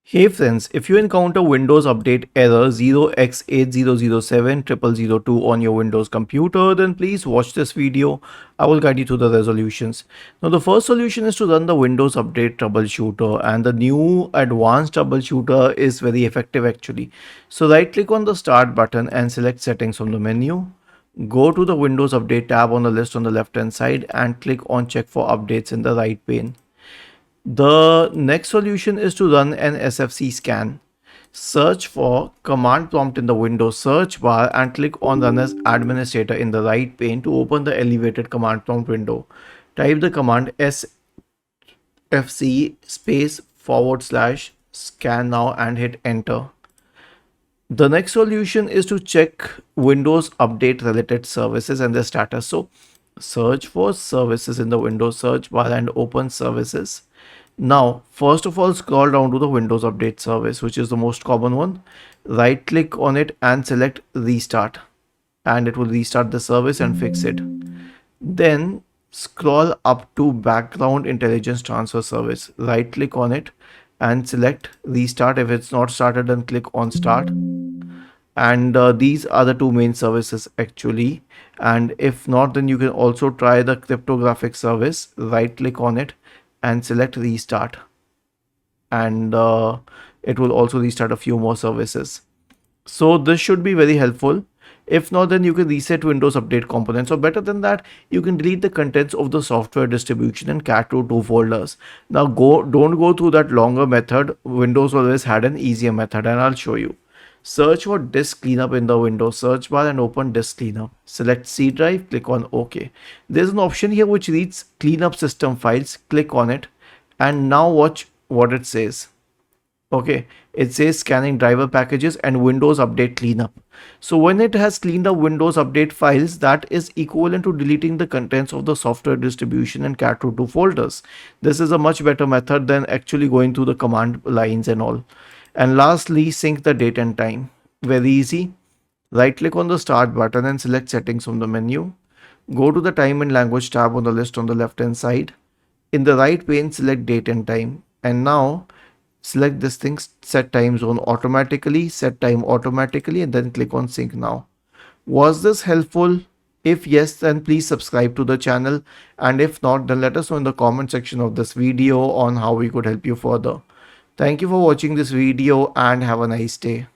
Hey friends, if you encounter Windows Update error 0x80070002 on your Windows computer, then please watch this video. I will guide you through the resolutions. Now the first solution is to run the Windows Update troubleshooter, and the new advanced troubleshooter is very effective actually. So right click on the start button and select settings from the menu. Go to the Windows Update tab on the list on the left hand side and click on check for updates in the right pane. The next solution is to run an SFC scan. Search for command prompt in the Windows search bar and click on Run as Administrator in the right pane to open the elevated command prompt window. Type the command SFC / scan now and hit enter. The next solution is to check Windows Update related services and their status. So search for services in the Windows search bar and open services. Now, first of all, scroll down to the Windows Update service, which is the most common one. Right click on it and select restart, and it will restart the service and fix it. Then scroll up to background intelligence transfer service. Right click on it and select restart. If it's not started, then click on start. And these are the two main services actually. And if not, then you can also try the cryptographic service. Right click on it and select restart, and it will also restart a few more services. So this should be very helpful. If not, then you can reset Windows Update components, or better than that, you can delete the contents of the software distribution and cat root 2 folders. Now don't go through that longer method. Windows always had an easier method, and I'll show you. Search for disk cleanup in the Windows search bar and open disk cleanup. Select C drive, click on OK. There's an option here which reads cleanup system files. Click on it and now watch what it says. Okay, it says scanning driver packages and Windows Update cleanup. So when it has cleaned up Windows Update files, that is equivalent to deleting the contents of the software distribution and cat root 2 folders. This is a much better method than actually going through the command lines and all. And lastly, sync the date and time. Very easy. Right click on the start button and select settings from the menu. Go to the time and language tab on the list on the left hand side. In the right pane, select date and time. And now select this thing, set time zone automatically, set time automatically, and then click on sync now. Was this helpful? If yes, then please subscribe to the channel. And if not, then let us know in the comment section of this video on how we could help you further. Thank you for watching this video and have a nice day.